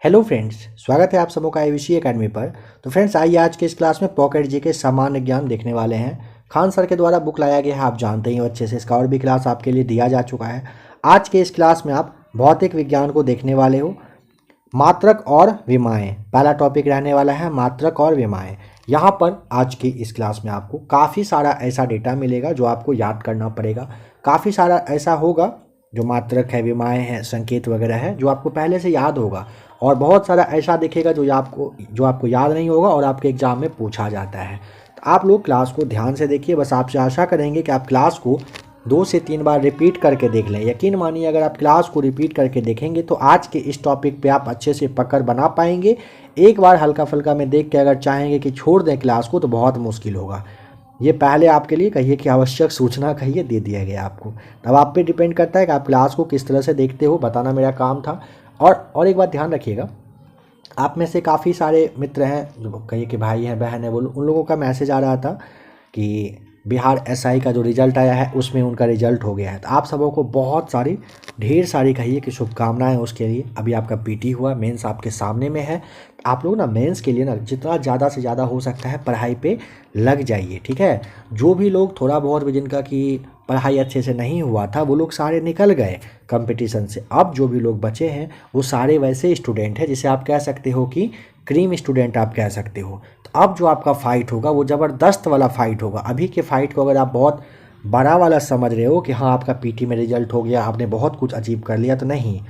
Hello friends, स्वागत है आप सबों का एबीसी एकेडमी पर। तो फ्रेंड्स, आइए आज के इस क्लास में पॉकेट जी के सामान्य ज्ञान देखने वाले हैं। खान सर के द्वारा बुक लाया गया है, आप जानते ही हो अच्छे से। इसका और भी क्लास आपके लिए दिया जा चुका है। आज के इस क्लास में आप भौतिक विज्ञान को देखने वाले हो। मात्रक और विमाएँ पहला टॉपिक रहने वाला है, मात्रक और विमाएँ। यहाँ पर आज की इस क्लास में आपको काफ़ी सारा ऐसा डेटा मिलेगा जो आपको याद करना पड़ेगा। काफ़ी सारा ऐसा होगा जो मात्रक है, विमाएँ हैं, संकेत वगैरह है, जो आपको पहले से याद होगा। और बहुत सारा ऐसा दिखेगा जो आपको याद नहीं होगा और आपके एग्ज़ाम में पूछा जाता है। तो आप लोग क्लास को ध्यान से देखिए। बस आपसे आशा करेंगे कि आप क्लास को 2 से 3 बार रिपीट करके देख लें। यकीन मानिए, अगर आप क्लास को रिपीट करके देखेंगे तो आज के इस टॉपिक पे आप अच्छे से पकड़ बना पाएंगे। एक बार हल्का फुल्का में देख के अगर चाहेंगे कि छोड़ दें क्लास को तो बहुत मुश्किल होगा। ये पहले आपके लिए कहिए कि आवश्यक सूचना कहिए दे दिया गया आपको। तब आप पे डिपेंड करता है कि आप क्लास को किस तरह से देखते हो, बताना मेरा काम था। और एक बात ध्यान रखिएगा, आप में से काफ़ी सारे मित्र हैं जो कहिए कि भाई हैं, बहन है, वो उन लोगों का मैसेज आ रहा था कि बिहार एसआई का जो रिज़ल्ट आया है उसमें उनका रिज़ल्ट हो गया है। तो आप सबों को बहुत सारी, ढेर सारी कहिए कि शुभकामनाएं उसके लिए। अभी आपका पीटी हुआ, मेंस आपके सामने में है। आप लोग ना मेंस के लिए ना जितना ज़्यादा से ज़्यादा हो सकता है पढ़ाई पे लग जाइए, ठीक है। जो भी लोग थोड़ा बहुत भी जिनका कि पढ़ाई अच्छे से नहीं हुआ था वो लोग सारे निकल गए कंपटीशन से। अब जो भी लोग बचे हैं वो सारे वैसे स्टूडेंट हैं जिसे आप कह सकते हो कि क्रीम स्टूडेंट आप कह सकते हो। तो अब जो आपका फ़ाइट होगा वो ज़बरदस्त वाला फ़ाइट होगा। अभी के फ़ाइट को अगर आप बहुत बड़ा वाला समझ रहे हो कि हाँ आपका पीटी में रिजल्ट हो गया, आपने बहुत कुछ अचीव कर लिया, तो नहीं।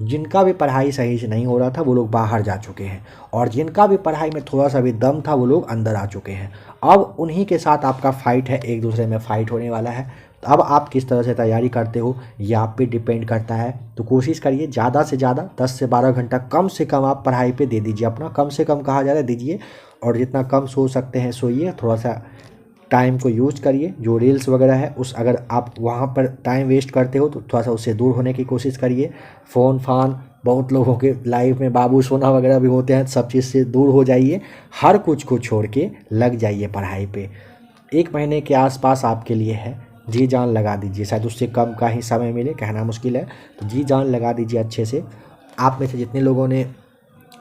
जिनका भी पढ़ाई सही से नहीं हो रहा था वो लोग बाहर जा चुके हैं, और जिनका भी पढ़ाई में थोड़ा सा भी दम था वो लोग अंदर आ चुके हैं। अब उन्हीं के साथ आपका फ़ाइट है, एक दूसरे में फ़ाइट होने वाला है। तो अब आप किस तरह से तैयारी करते हो ये आप पे डिपेंड करता है। तो कोशिश करिए ज़्यादा से ज़्यादा 10 से 12 घंटा कम से कम आप पढ़ाई पे दे दीजिए अपना। कम से कम कहा जा रहा है दीजिए, और जितना कम सो सकते हैं सोइए। थोड़ा सा टाइम को यूज करिए। जो रील्स वगैरह है उस अगर आप वहाँ पर टाइम वेस्ट करते हो तो थोड़ा सा उससे दूर होने की कोशिश करिए। फ़ोन फान, बहुत लोगों के लाइफ में बाबू सोना वगैरह भी होते हैं, सब चीज़ से दूर हो जाइए। हर कुछ को छोड़ के लग जाइए पढ़ाई पे। 1 महीने के आसपास आपके लिए है, जी जान लगा दीजिए। शायद उससे कम का ही समय मिले, कहना मुश्किल है। तो जी जान लगा दीजिए अच्छे से। आप में से जितने लोगों ने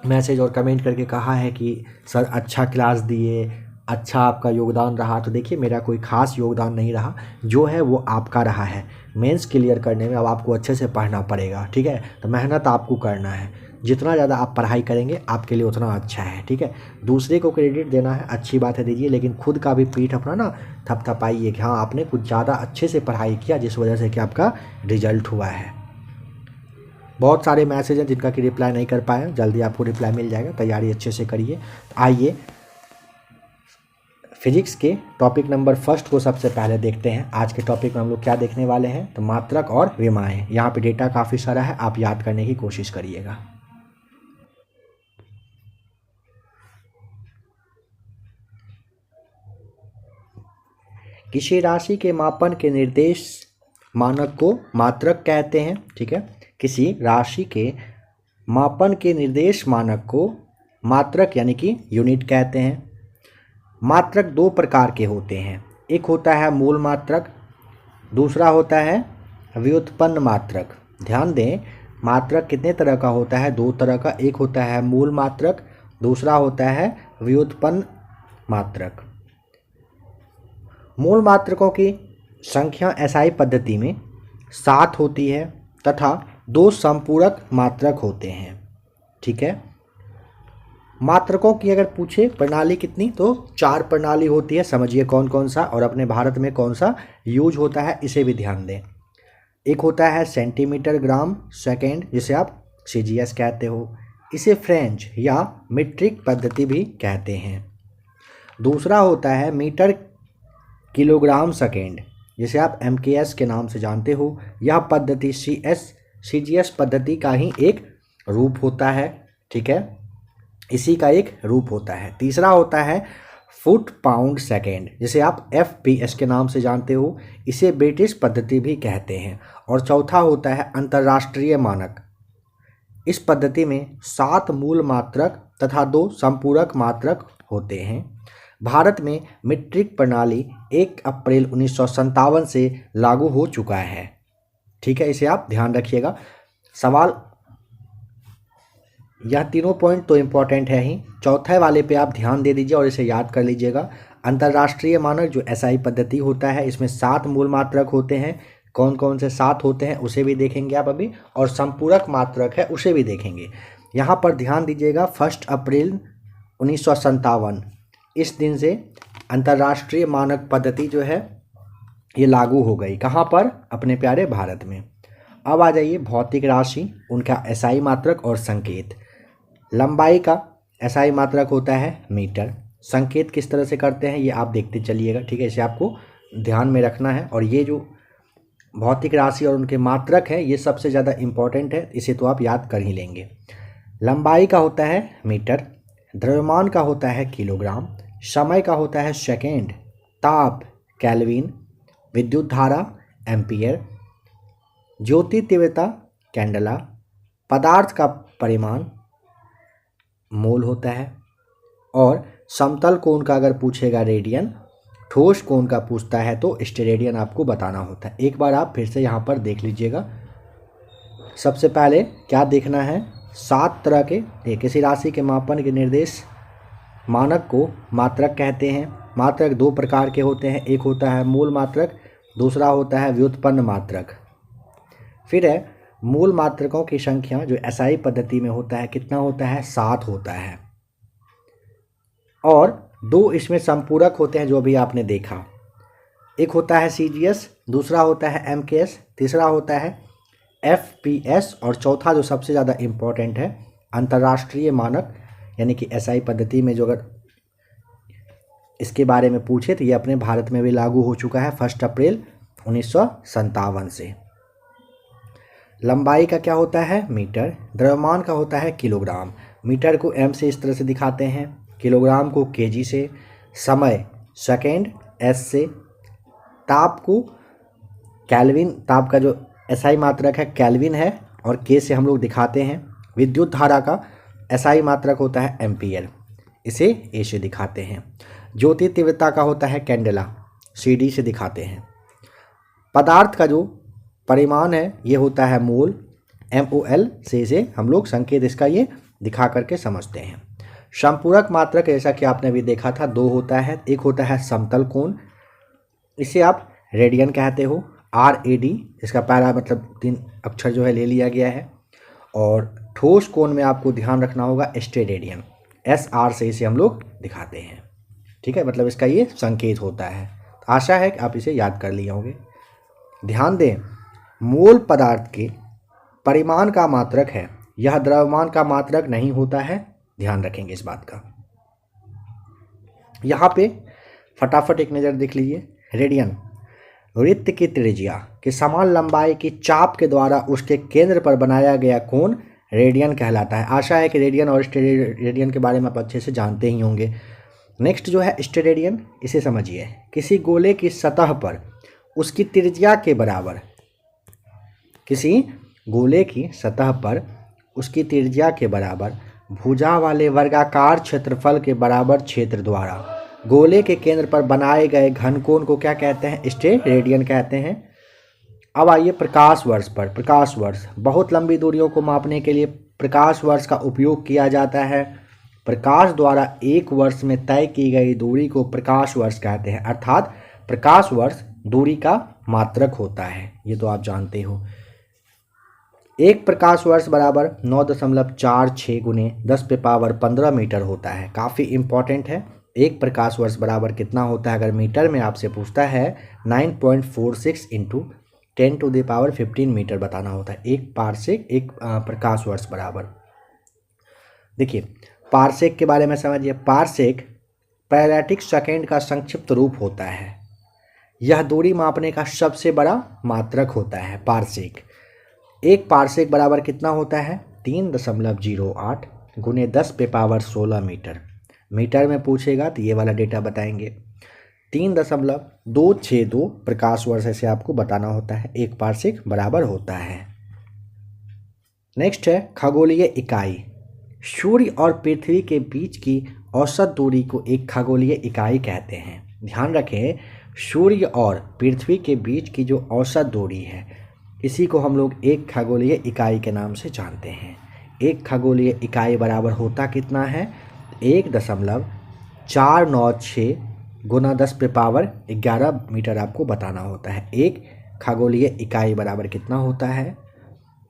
मैसेज और कमेंट करके कहा है कि सर अच्छा क्लास दिए, अच्छा आपका योगदान रहा, तो देखिए मेरा कोई ख़ास योगदान नहीं रहा। जो है वो आपका रहा है। मेंस क्लियर करने में अब आपको अच्छे से पढ़ना पड़ेगा, ठीक है। तो मेहनत आपको करना है। जितना ज़्यादा आप पढ़ाई करेंगे आपके लिए उतना अच्छा है, ठीक है। दूसरे को क्रेडिट देना है, अच्छी बात है, दीजिए, लेकिन खुद का भी पीठ अपना ना थपथपाइए कि हाँ आपने कुछ ज़्यादा अच्छे से पढ़ाई किया जिस वजह से कि आपका रिजल्ट हुआ है। बहुत सारे मैसेज हैं जिनका कि रिप्लाई नहीं कर पाए, जल्दी आपको रिप्लाई मिल जाएगा। तैयारी अच्छे से करिए। आइए फिजिक्स के टॉपिक नंबर फर्स्ट को सबसे पहले देखते हैं। आज के टॉपिक में हम लोग क्या देखने वाले हैं, तो मात्रक और विमाएँ। यहाँ पे डेटा काफ़ी सारा है, आप याद करने की कोशिश करिएगा। किसी राशि के मापन के निर्देश मानक को मात्रक कहते हैं, ठीक है। किसी राशि के मापन के निर्देश मानक को मात्रक यानी कि यूनिट कहते हैं। मात्रक 2 प्रकार के होते हैं। एक होता है मूल मात्रक, दूसरा होता है व्युत्पन्न मात्रक। ध्यान दें, मात्रक कितने तरह का होता है, 2 तरह का। एक होता है मूल मात्रक, दूसरा होता है व्युत्पन्न मात्रक। मूल मात्रकों की संख्या एसआई पद्धति में 7 होती है तथा 2 संपूरक मात्रक होते हैं, ठीक है। मात्रकों की अगर पूछे प्रणाली कितनी, तो 4 प्रणाली होती है। समझिए कौन कौन सा, और अपने भारत में कौन सा यूज होता है इसे भी ध्यान दें। एक होता है सेंटीमीटर ग्राम सेकेंड, जिसे आप सीजीएस कहते हो। इसे फ्रेंच या मीट्रिक पद्धति भी कहते हैं। दूसरा होता है मीटर किलोग्राम सेकेंड, जिसे आप एमकेएस के नाम से जानते हो। यह पद्धति सीजीएस पद्धति का ही एक रूप होता है, ठीक है, इसी का एक रूप होता है। तीसरा होता है फुट पाउंड सेकेंड, जिसे आप एफपीएस के नाम से जानते हो। इसे ब्रिटिश पद्धति भी कहते हैं। और चौथा होता है अंतर्राष्ट्रीय मानक। इस पद्धति में 7 मूल मात्रक तथा 2 संपूरक मात्रक होते हैं। भारत में मीट्रिक प्रणाली 1 अप्रैल 1957 से लागू हो चुका है, ठीक है। इसे आप ध्यान रखिएगा। सवाल यह तीनों पॉइंट तो इम्पॉर्टेंट है ही, चौथे वाले पे आप ध्यान दे दीजिए और इसे याद कर लीजिएगा। अंतर्राष्ट्रीय मानक जो एसआई पद्धति होता है, इसमें 7 मूल मात्रक होते हैं। कौन कौन से 7 होते हैं उसे भी देखेंगे आप अभी, और संपूरक मात्रक है उसे भी देखेंगे। यहाँ पर ध्यान दीजिएगा 1 अप्रैल 1957 इस दिन से अंतर्राष्ट्रीय मानक पद्धति जो है ये लागू हो गई। कहाँ पर? अपने प्यारे भारत में। अब आ जाइए भौतिक राशि, उनका एसआई मात्रक और संकेत। लंबाई का एसआई मात्रक होता है मीटर। संकेत किस तरह से करते हैं ये आप देखते चलिएगा, ठीक है, इसे आपको ध्यान में रखना है। और ये जो भौतिक राशि और उनके मात्रक है ये सबसे ज़्यादा इम्पॉर्टेंट है, इसे तो आप याद कर ही लेंगे। लंबाई का होता है मीटर, द्रव्यमान का होता है किलोग्राम, समय का होता है सेकेंड, ताप केल्विन, विद्युत धारा एम्पियर, ज्योति तीव्रता कैंडेला, पदार्थ का परिमाण मोल होता है, और समतल कोण का अगर पूछेगा रेडियन, ठोस कोण का पूछता है तो स्टेरेडियन आपको बताना होता है। एक बार आप फिर से यहाँ पर देख लीजिएगा। सबसे पहले क्या देखना है, 7 तरह के किसी राशि के मापन के निर्देश मानक को मात्रक कहते हैं। मात्रक 2 प्रकार के होते हैं, एक होता है मूल मात्रक, दूसरा होता है व्युत्पन्न मात्रक। फिर है मूल मात्रकों की संख्या जो एसआई पद्धति में होता है कितना होता है, 7 होता है, और 2 इसमें संपूरक होते हैं जो अभी आपने देखा। एक होता है सीजीएस, दूसरा होता है एमकेएस, तीसरा होता है एफपीएस, और चौथा जो सबसे ज़्यादा इम्पोर्टेंट है अंतर्राष्ट्रीय मानक, यानी कि एसआई पद्धति में जो अगर इसके बारे में पूछे तो ये अपने भारत में भी लागू हो चुका है 1 अप्रैल 1957 से। लंबाई का क्या होता है मीटर, द्रव्यमान का होता है किलोग्राम, मीटर को एम से इस तरह से दिखाते हैं, किलोग्राम को केजी से, समय सेकेंड एस से, ताप को केल्विन, ताप का जो एसआई मात्रक है केल्विन है और के से हम लोग दिखाते हैं। विद्युत धारा का एसआई मात्रक होता है एम्पियर, इसे ए से दिखाते हैं। ज्योति तीव्रता का होता है कैंडेला, सीडी से दिखाते हैं। पदार्थ का जो परिमाण है ये होता है मोल, MOL से इसे हम लोग संकेत इसका ये दिखा करके समझते हैं। संपूरक मात्रक जैसा कि आपने अभी देखा था 2 होता है, एक होता है समतल कोण, इसे आप रेडियन कहते हो, RAD, इसका पहला मतलब 3 अक्षर जो है ले लिया गया है। और ठोस कोण में आपको ध्यान रखना होगा स्टेरेडियन, SR से इसे हम लोग दिखाते हैं, ठीक है, मतलब इसका ये संकेत होता है। आशा है कि आप इसे याद कर लिए होंगे। ध्यान दें, मोल पदार्थ के परिमाण का मात्रक है, यह द्रव्यमान का मात्रक नहीं होता है, ध्यान रखेंगे इस बात का। यहाँ पे फटाफट एक नज़र देख लीजिए। रेडियन वृत्त की त्रिज्या के समान लंबाई की चाप के द्वारा उसके केंद्र पर बनाया गया कोण रेडियन कहलाता है। आशा है कि रेडियन और स्टेरेडियन के बारे में आप अच्छे से जानते ही होंगे। नेक्स्ट जो है स्टेरेडियन, इसे समझिए। किसी गोले की सतह पर उसकी त्रिज्या के बराबर, किसी गोले की सतह पर उसकी त्रिज्या के बराबर भुजा वाले वर्गाकार क्षेत्रफल के बराबर क्षेत्र द्वारा गोले के केंद्र पर बनाए गए घनकोण को क्या कहते हैं, स्टेरेडियन कहते हैं। अब आइए प्रकाश वर्ष पर। प्रकाश वर्ष, बहुत लंबी दूरियों को मापने के लिए प्रकाश वर्ष का उपयोग किया जाता है। प्रकाश द्वारा 1 वर्ष में तय की गई दूरी को प्रकाश वर्ष कहते हैं, अर्थात प्रकाश वर्ष दूरी का मात्रक होता है, ये तो आप जानते हो। 1 प्रकाश वर्ष बराबर 9.46 गुने 10⁻15 मीटर होता है। काफ़ी इम्पॉर्टेंट है। 1 प्रकाश वर्ष बराबर कितना होता है अगर मीटर में आपसे पूछता है, 9.46 इंटू 10⁻15 मीटर बताना होता है। 1 पारसेक 1 प्रकाश वर्ष बराबर। देखिए पारसेक के बारे में समझिए। पारसेक पैरेटिक सेकेंड का संक्षिप्त रूप होता है। यह दूरी मापने का सबसे बड़ा मात्रक होता है पारसेक। 1 पारसेक बराबर कितना होता है, 3.08 गुने 10⁻16 मीटर। मीटर में पूछेगा तो ये वाला डेटा बताएंगे। 3.262 प्रकाश वर्ष से आपको बताना होता है 1 पारसेक बराबर होता है। नेक्स्ट है खगोलीय इकाई। सूर्य और पृथ्वी के बीच की औसत दूरी को एक खगोलीय इकाई कहते हैं। ध्यान रखें, सूर्य और पृथ्वी के बीच की जो औसत दूरी है इसी को हम लोग एक खगोलीय इकाई के नाम से जानते हैं। एक खगोलीय इकाई बराबर होता कितना है, 1.496 गुना 10⁻11 मीटर आपको बताना होता है। एक खगोलीय इकाई बराबर कितना होता है,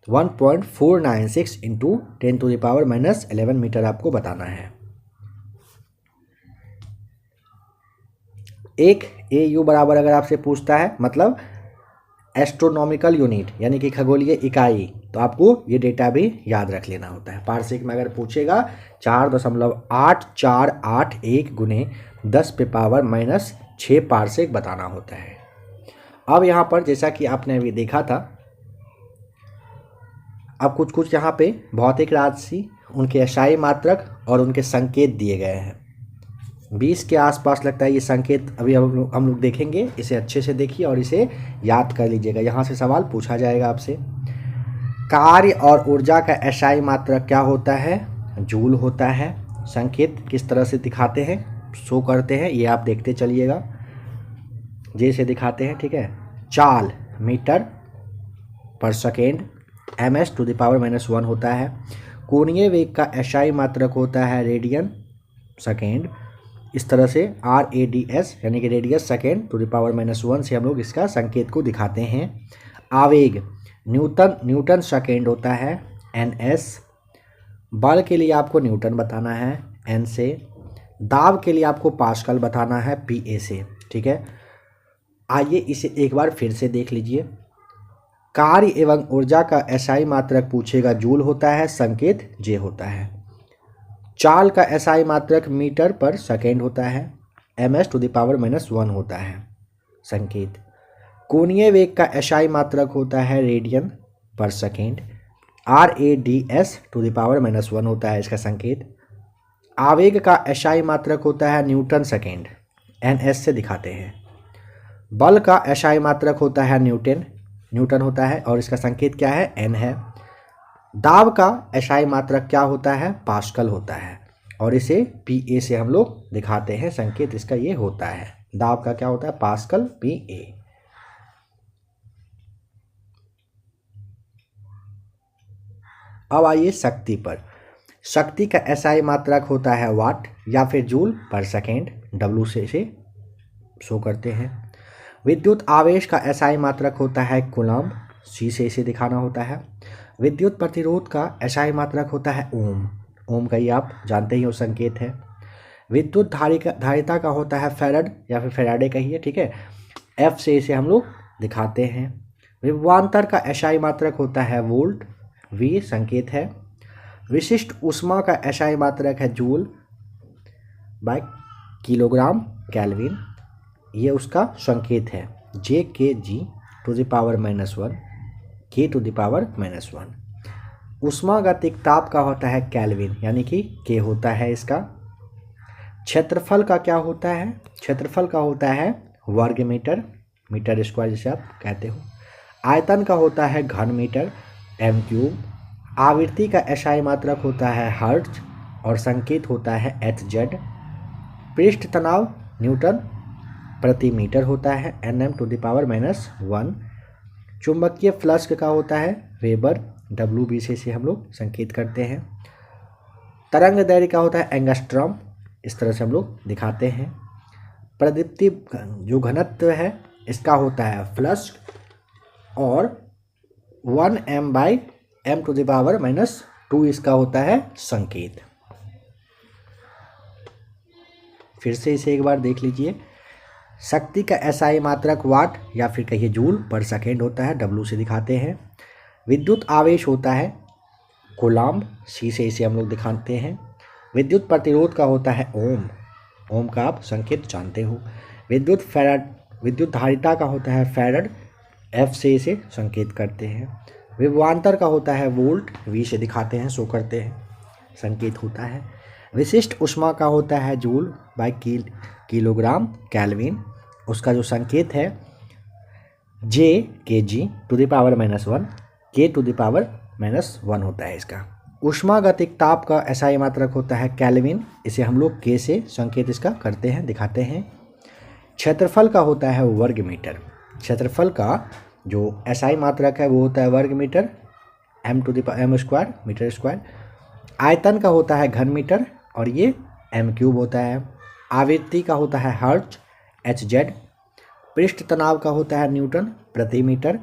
1.496 इंटू 10⁻11 मीटर आपको बताना है। एक AU बराबर अगर आपसे पूछता है मतलब एस्ट्रोनॉमिकल यूनिट यानी कि खगोलीय इकाई, तो आपको ये डेटा भी याद रख लेना होता है। पारसेक में अगर पूछेगा 4.8481 गुने 10⁻⁻6 पारसेक बताना होता है। अब यहाँ पर जैसा कि आपने अभी देखा था, अब कुछ यहाँ पे भौतिक राशि, उनके एसआई मात्रक और उनके संकेत दिए गए हैं। 20 के आसपास लगता है ये संकेत अभी हम लोग देखेंगे। इसे अच्छे से देखिए और इसे याद कर लीजिएगा, यहाँ से सवाल पूछा जाएगा आपसे। कार्य और ऊर्जा का एसआई मात्रक क्या होता है, जूल होता है। संकेत किस तरह से दिखाते हैं, शो करते हैं, ये आप देखते चलिएगा। जैसे दिखाते हैं, ठीक है। चाल मीटर पर सेकेंड, ms⁻⁻1 होता है। कोणीय वेग का एसआई मात्रक होता है रेडियन सेकेंड। इस तरह से RADS यानी कि रेडियस सेकेंड ⁻⁻1 से हम लोग इसका संकेत को दिखाते हैं। आवेग न्यूटन सेकेंड होता है NS। बल के लिए आपको न्यूटन बताना है N से। दाब के लिए आपको पास्कल बताना है PA से, ठीक है। आइए इसे एक बार फिर से देख लीजिए। कार्य एवं ऊर्जा का एसआई मात्रक पूछेगा, जूल होता है, संकेत J होता है। चाल का एसआई मात्रक मीटर पर सेकेंड होता है, ms⁻⁻1 होता है, संकेत। कोणीय वेग का एसआई मात्रक होता है रेडियन पर सेकेंड, RADS⁻⁻1 होता है इसका संकेत। आवेग का एसआई मात्रक होता है न्यूटन सेकेंड, NS से दिखाते हैं। बल का एसआई मात्रक होता है न्यूटन होता है और इसका संकेत क्या है, N है। दाब का एसआई मात्रक क्या होता है, पास्कल होता है और इसे PA से हम लोग दिखाते हैं। संकेत इसका ये होता है, दाब का क्या होता है, पास्कल PA। अब आइए शक्ति पर। शक्ति का एसआई मात्रक होता है वाट या फिर जूल पर सेकेंड, W से इसे शो करते हैं। विद्युत आवेश का एसआई मात्रक होता है कूलम्ब, C से इसे दिखाना होता है। विद्युत प्रतिरोध का एसआई मात्रक होता है ओम का ये आप जानते ही हो, संकेत है। विद्युत धारिता का होता है फैराड या फिर फैराडे कहिए, ठीक है, F से इसे हम लोग दिखाते हैं। विभवांतर का एसआई मात्रक होता है वोल्ट, V संकेत है। विशिष्ट ऊष्मा का एसआई मात्रक है जूल बाय किलोग्राम केल्विन, ये उसका संकेत है, J/K⁻⁻1 K⁻⁻1। ऊष्मागतिक ताप का होता है केल्विन यानी कि K होता है इसका। क्षेत्रफल का क्या होता है, क्षेत्रफल का होता है वर्ग मीटर, मीटर स्क्वायर जिसे आप कहते हो। आयतन का होता है घन मीटर, m3। आवृत्ति का एसआई मात्रक होता है हर्ट्ज और संकेत होता है HZ। पृष्ठ तनाव न्यूटन प्रति मीटर होता है, Nm⁻⁻1। चुंबकीय फ्लक्स का होता है वेबर, WB से हम लोग संकेत करते हैं। तरंग दैर्घ्य का होता है एंगस्ट्रॉम, इस तरह से हम लोग दिखाते हैं। प्रदीप्ति जो घनत्व है इसका होता है फ्लक्स और 1m/m⁻⁻2 इसका होता है संकेत। फिर से इसे एक बार देख लीजिए। शक्ति का एसआई मात्रक वाट या फिर कहिए जूल पर सेकेंड होता है, W से दिखाते हैं। विद्युत आवेश होता है कूलम्ब, C से इसे हम लोग दिखाते हैं। विद्युत प्रतिरोध का होता है ओम का आप संकेत जानते हो। विद्युत धारिता का होता है फैराड, F से इसे संकेत करते हैं। विभवांतर का होता है वोल्ट, V से दिखाते हैं, शो करते हैं, संकेत होता है। विशिष्ट ऊष्मा का होता है जूल बाय किलोग्राम केल्विन, उसका जो संकेत है J/K⁻⁻1 K⁻⁻1 होता है इसका। ऊष्मागतिक ताप का एसआई मात्रक होता है केल्विन, इसे हम लोग K से संकेत इसका करते हैं, दिखाते हैं। क्षेत्रफल का होता है वर्ग मीटर, क्षेत्रफल का जो एसआई मात्रक है वो होता है वर्ग metre, m square metre square. आयतन का होता है घन मीटर और ये m³ होता है। आवृत्ति का होता है हर्ट्ज hz। पृष्ठ तनाव का होता है न्यूटन प्रति मीटर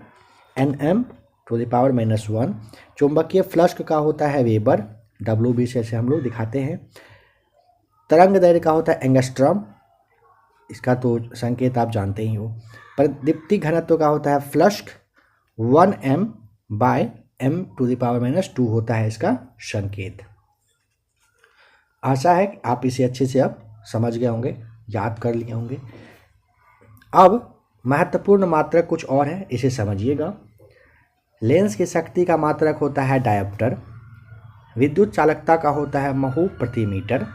Nm⁻⁻⁻⁰। चुंबकीय फ्लक्स का होता है वेबर W से हम लोग दिखाते हैं। तरंग दैर्ध्य का होता है एंगस्ट्रॉम, इसका तो संकेत आप जानते ही हो। प्रदीप्ति घनत्व का होता है फ्लक्स 1m/m⁻⁻² होता है इसका संकेत। आशा है कि आप इसे अच्छे से अब समझ गए होंगे, याद कर लिए होंगे। अब महत्वपूर्ण मात्रक कुछ और है, इसे समझिएगा। लेंस की शक्ति का मात्रक होता है डायोप्टर। विद्युत चालकता का होता है महो प्रति मीटर।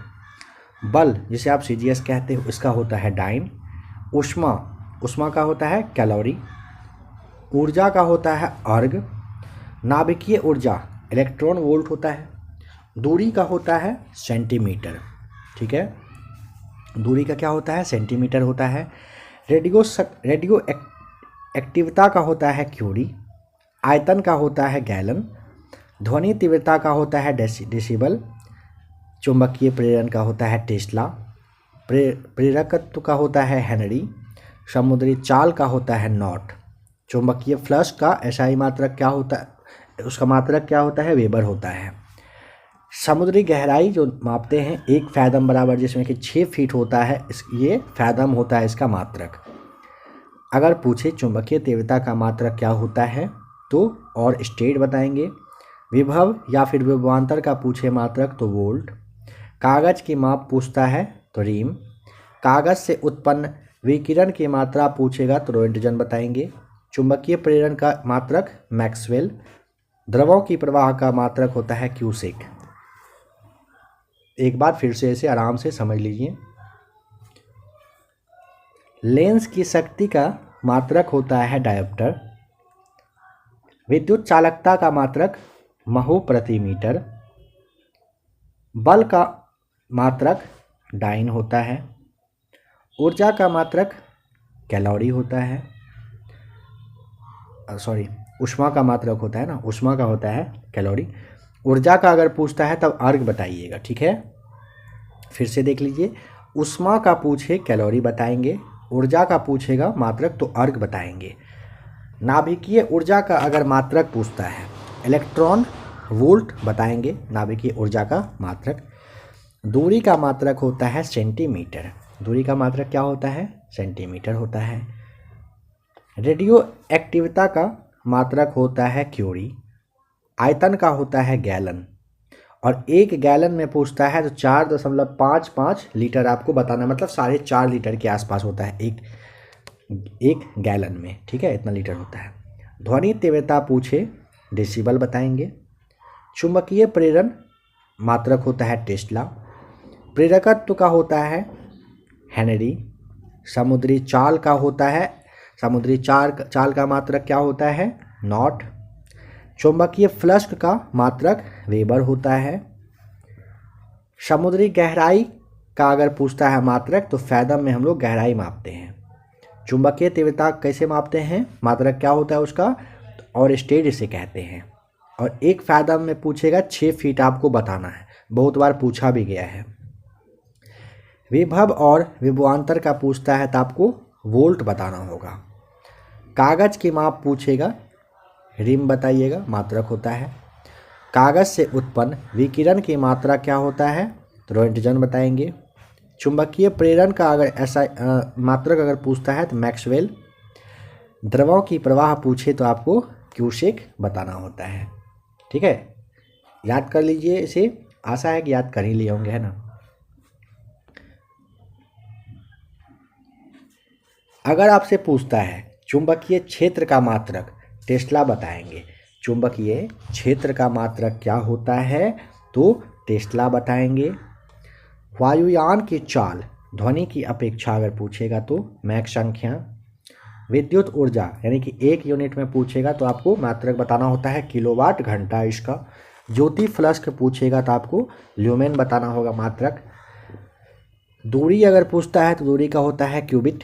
बल जिसे आप CGS कहते हो इसका होता है डाइन। उष्मा का होता है कैलोरी। ऊर्जा का होता है अर्ग। नाभिकीय ऊर्जा इलेक्ट्रॉन वोल्ट होता है। दूरी का होता है सेंटीमीटर, ठीक है, दूरी का क्या होता है सेंटीमीटर होता है। रेडियो एक्टिविता का होता है क्यूरी। आयतन का होता है गैलन। ध्वनि तीव्रता का होता है डेसिबल। चुंबकीय प्रेरण का होता है टेस्ला। प्रेरकत्व का होता है हेनरी। समुद्री चाल का होता है नॉट। चुंबकीय फ्लक्स का SI मात्रक क्या होता है, उसका मात्रक क्या होता है वेबर होता है। समुद्री गहराई जो मापते हैं 1 फैदम बराबर, जिसमें कि 6 फीट होता है, ये फैदम होता है इसका मात्रक। अगर पूछे चुंबकीय तीव्रता का मात्रक क्या होता है तो और स्टेट बताएंगे। विभव या फिर विभवांतर का पूछे मात्रक तो वोल्ट। कागज की माप पूछता है तो रीम। कागज से उत्पन्न विकिरण की मात्रा पूछेगा तो रोएंटजन बताएंगे। चुंबकीय प्रेरण का मात्रक मैक्सवेल। द्रवों की प्रवाह का मात्रक होता है क्यूसेक। एक बार फिर से इसे आराम से समझ लीजिए। लेंस की शक्ति का मात्रक होता है डायोप्टर। विद्युत चालकता का मात्रक महो प्रति मीटर। बल का मात्रक डाइन होता है। ऊर्जा का मात्रक कैलोरी होता है, उष्मा का मात्रक होता है ना, उष्मा का होता है कैलोरी। ऊर्जा का अगर पूछता है तब अर्घ बताइएगा, ठीक है। फिर से देख लीजिए, उष्मा का पूछे कैलोरी बताएंगे, ऊर्जा का पूछेगा मात्रक तो अर्घ बताएंगे। नाभिकीय ऊर्जा का अगर मात्रक पूछता है इलेक्ट्रॉन वोल्ट बताएंगे नाभिकीय ऊर्जा का मात्रक। दूरी का मात्रक होता है सेंटीमीटर। दूरी का मात्रक क्या होता है सेंटीमीटर होता है। रेडियो एक्टिविता का मात्रक होता है क्यूरी। आयतन का होता है गैलन। और 1 गैलन में पूछता है तो 4.55 लीटर आपको बताना, मतलब 4.5 लीटर के आसपास होता है एक गैलन में, ठीक है, इतना लीटर होता है। ध्वनि तीव्रता पूछे डेसिबल बताएंगे। चुंबकीय प्रेरण मात्रक होता है टेस्ला। प्रेरकत्व का होता है हेनरी। समुद्री चाल का होता है, समुद्री चाल का मात्रक क्या होता है नॉट। चुंबकीय फ्लक्स का मात्रक वेबर होता है। समुद्री गहराई का अगर पूछता है मात्रक तो फैदम में हम लोग गहराई मापते हैं। चुंबकीय तीव्रता कैसे मापते हैं, मात्रक क्या होता है उसका, और स्टेट इसे कहते हैं। और 1 फैदम में पूछेगा 6 फीट आपको बताना है, बहुत बार पूछा भी गया है। विभव और विभवांतर का पूछता है तो आपको वोल्ट बताना होगा। कागज की माप पूछेगा रिम बताइएगा, मात्रक होता है। कागज से उत्पन्न विकिरण की मात्रा क्या होता है तो रोएंटजन बताएंगे। चुंबकीय प्रेरण का अगर ऐसा मात्रक अगर पूछता है तो मैक्सवेल। द्रवों की प्रवाह पूछे तो आपको क्यूसेक बताना होता है, ठीक है। याद कर लीजिए इसे, आशा है कि याद कर ही लिए होंगे, है ना। अगर आपसे पूछता है चुंबकीय क्षेत्र का मात्रक टेस्ला बताएंगे। चुंबकीय क्षेत्र का मात्रक क्या होता है तो टेस्ला बताएंगे। वायुयान की चाल ध्वनि की अपेक्षा अगर पूछेगा तो मैक संख्या। विद्युत ऊर्जा यानी कि 1 यूनिट में पूछेगा तो आपको मात्रक बताना होता है किलोवाट घंटा इसका। ज्योति फ्लक्स पूछेगा तो आपको ल्यूमेन बताना होगा मात्रक। दूरी अगर पूछता है तो दूरी का होता है क्यूबिट।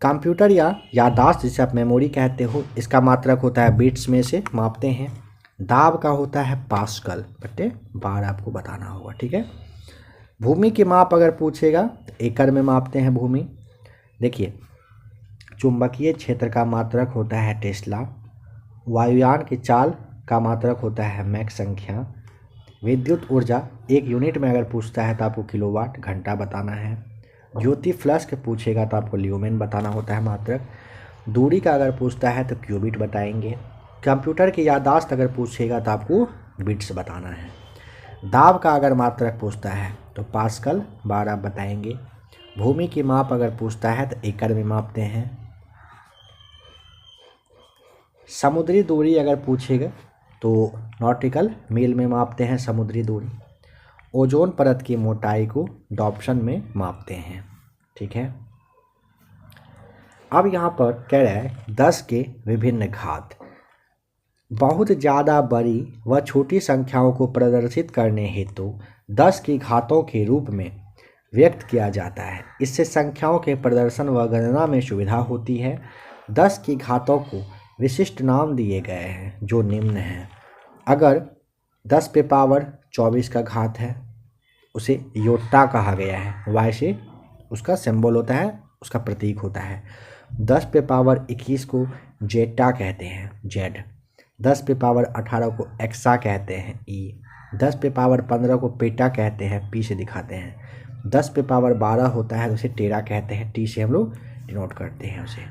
कंप्यूटर या याददाश्त जिसे आप मेमोरी कहते हो, इसका मात्रक होता है बिट्स में से मापते हैं। दाब का होता है पास्कल बटे बार, आपको बताना होगा। ठीक है। भूमि की माप अगर पूछेगा तो एकड़ में मापते हैं भूमि। देखिए, चुंबकीय क्षेत्र का मात्रक होता है टेस्ला, वायुयान की चाल का मात्रक होता है मैक संख्या, विद्युत ऊर्जा एक यूनिट में अगर पूछता है तो आपको किलोवाट घंटा बताना है, ज्योति फ्लक्स पूछेगा तो आपको ल्यूमेन बताना होता है मात्रक, दूरी का अगर पूछता है तो क्यूबिट बताएंगे, कंप्यूटर की याददाश्त अगर पूछेगा तो आपको बिट्स बताना है, दाब का अगर मात्रक पूछता है तो पास्कल बार आप बताएंगे, भूमि की माप अगर पूछता है तो एकड़ में मापते हैं, समुद्री दूरी अगर पूछेगा तो नॉटिकल मील में मापते हैं समुद्री दूरी, ओजोन परत की मोटाई को डॉप्शन में मापते हैं। ठीक है। अब यहाँ पर कह रहा है 10 के विभिन्न घात, बहुत ज़्यादा बड़ी व छोटी संख्याओं को प्रदर्शित करने हेतु 10 की घातों के रूप में व्यक्त किया जाता है। इससे संख्याओं के प्रदर्शन व गणना में सुविधा होती है। 10 की घातों को विशिष्ट नाम दिए गए हैं जो निम्न हैं। अगर 10 पे पावर 24 का घात है उसे योटा कहा गया है, वाई से उसका सिंबल होता है, उसका प्रतीक होता है। 10 पे पावर 21 को जेटा कहते हैं, जेड। 10 पे पावर 18 को एक्सा कहते हैं, ई। 10 पे पावर 15 को पेटा कहते हैं, पी से दिखाते हैं। 10 पे पावर 12 होता है तो उसे टेरा कहते हैं, टी से हम लोग डिनोट करते हैं उसे।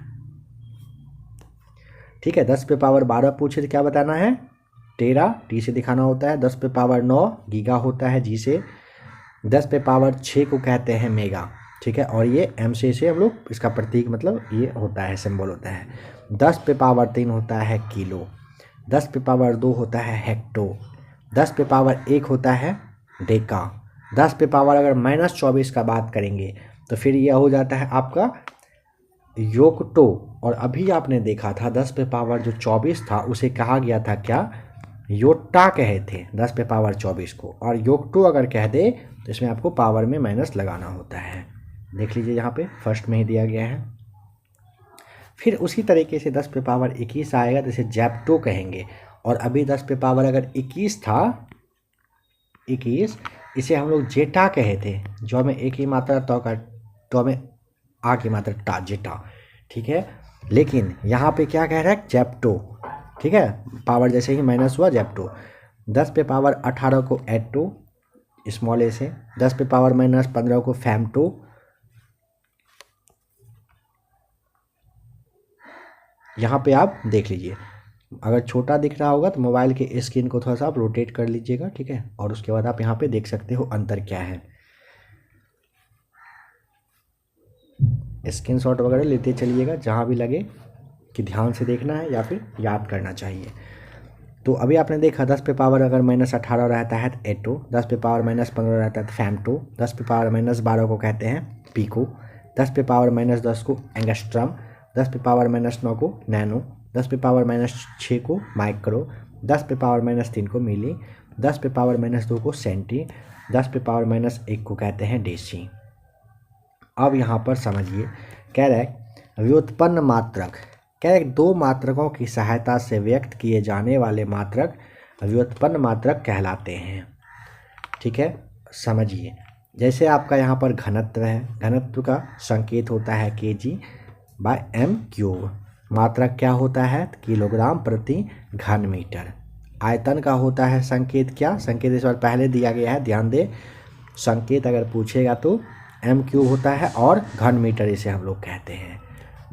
ठीक है। 10 पे पावर 12 पूछे तो क्या बताना है, टेरा, टी से दिखाना होता है। 10 पे पावर 9 गीगा होता है, जी से। 10 पे पावर 6 को कहते हैं मेगा। ठीक है। और ये एम से हम लोग इसका प्रतीक मतलब ये होता है, सिंबल होता है। 10 पे पावर 3 होता है किलो। 10 पे पावर 2 होता है हेक्टो। 10 पे पावर 1 होता है डेका। 10 पे पावर अगर -24 का बात करेंगे तो फिर यह हो जाता है आपका योक्टो। और अभी आपने देखा था 10 पे पावर जो 24 था उसे कहा गया था क्या, योटा कहे थे 10 पे पावर 24 को। और योक्टो अगर कह दे तो इसमें आपको पावर में माइनस लगाना होता है। देख लीजिए यहाँ पे फर्स्ट में ही दिया गया है। फिर उसी तरीके से 10 पे पावर 21 आएगा तो इसे जैप्टो कहेंगे। और अभी 10 पे पावर अगर 21 था, 21, इसे हम लोग जेटा कहे थे, जो हमें एक ही मात्रा तो हमें आ की मात्रा टा, जेटा। ठीक है। लेकिन यहाँ पे क्या कह रहा है, जैप्टो। ठीक है। पावर जैसे ही माइनस हुआ जैप्टो। 10 पे पावर 18 को एटो, स्मॉल ए से। 10 पे पावर -15 को फैमटो। यहाँ पे आप देख लीजिए, अगर छोटा दिख रहा होगा तो मोबाइल के स्क्रीन को थोड़ा सा आप रोटेट कर लीजिएगा। ठीक है। और उसके बाद आप यहाँ पे देख सकते हो अंतर क्या है। स्क्रीनशॉट वगैरह लेते चलिएगा जहाँ भी लगे कि ध्यान से देखना है या फिर याद करना चाहिए। तो अभी आपने देखा 10 पे पावर अगर -18 रहता है तो एटो, 10 पे पावर -15 रहता है तो फैमटो, 10 पे पावर -12 को कहते हैं पीको, 10 पे पावर -10 को एंगस्ट्रम, 10 पे पावर -9 को नैनो, 10 पे पावर -6 को माइक्रो, 10 पे पावर -3 को मिली, 10 पे पावर -2 को सेंटी, 10 पे पावर -1 को कहते हैं डेसी। अब यहाँ पर समझिए, कह रहा है व्युत्पन्न मात्रक, कह रहे दो मात्रकों की सहायता से व्यक्त किए जाने वाले मात्रक व्युत्पन्न मात्रक कहलाते हैं। ठीक है। समझिए, जैसे आपका यहाँ पर घनत्व है, घनत्व का संकेत होता है kg/m³। मात्रक क्या होता है, किलोग्राम प्रति घन मीटर। आयतन का होता है संकेत क्या, संकेत इस बार पहले दिया गया है, ध्यान दे। संकेत अगर पूछेगा तो m³ होता है और घन मीटर इसे हम लोग कहते हैं।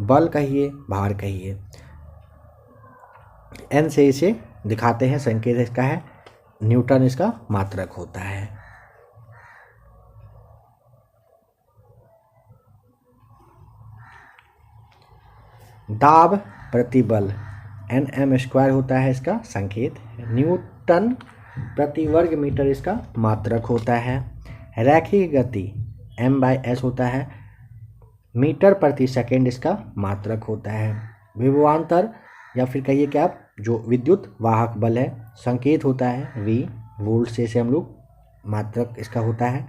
बल कहिए, भार कहिए, n से इसे दिखाते हैं, संकेत इसका है न्यूटन, इसका मात्रक होता है। दाब प्रतिबल Nm² होता है इसका संकेत, न्यूटन प्रति वर्ग मीटर इसका मात्रक होता है। रैखिक गति m/s होता है, मीटर प्रति सेकेंड इसका मात्रक होता है। विभवांतर या फिर कहिए कि आप जो विद्युत वाहक बल है, संकेत होता है v, वोल्ट से इसे हम लोग मात्रक इसका होता है।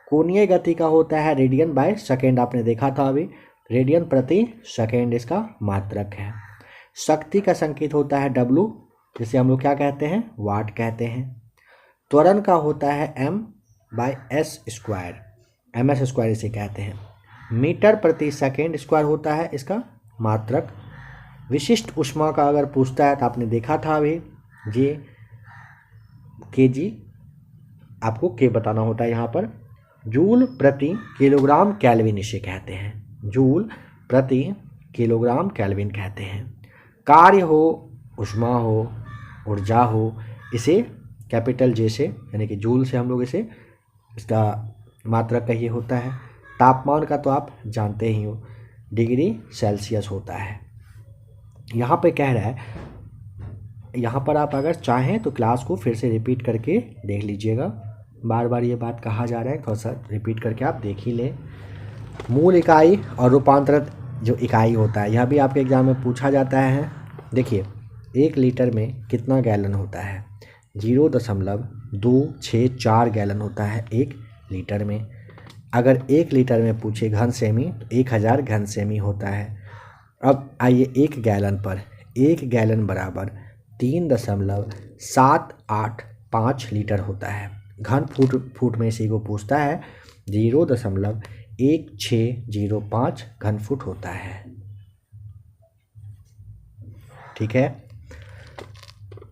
कोणीय गति का होता है रेडियन/सेकेंड, आपने देखा था अभी, रेडियन प्रति सेकेंड इसका मात्रक है। शक्ति का संकेत होता है W, जिसे हम लोग क्या कहते हैं, वाट कहते हैं। त्वरण का होता है m/s², ms² इसे कहते हैं। मीटर प्रति सेकेंड स्क्वायर होता है इसका मात्रक। विशिष्ट ऊष्मा का अगर पूछता है तो आपने देखा था अभी ये kg, आपको के बताना होता है यहाँ पर। जूल प्रति किलोग्राम केल्विन इसे कहते हैं, जूल प्रति किलोग्राम केल्विन कहते हैं। कार्य हो, ऊष्मा हो, ऊर्जा हो, इसे कैपिटल जे से यानी कि जूल से हम लोग इसे, इसका मात्रक का ये होता है। तापमान का तो आप जानते ही हो, डिग्री सेल्सियस होता है। यहाँ पे कह रहा है, यहाँ पर आप अगर चाहें तो क्लास को फिर से रिपीट करके देख लीजिएगा, बार बार ये बात कहा जा रहा है, थोड़ा सा रिपीट करके आप देख ही लें। मूल इकाई और रूपांतरित जो इकाई होता है, यह भी आपके एग्जाम में पूछा जाता है। देखिए 1 लीटर में कितना गैलन होता है, 0.264 गैलन होता है 1 लीटर में। अगर 1 लीटर में पूछे घन सेमी तो 1000 घन सेमी होता है। अब आइए 1 गैलन पर, 1 गैलन बराबर 3.785 लीटर होता है। घन फुट में इसी को पूछता है, 0.1605 घन फुट होता है। ठीक है,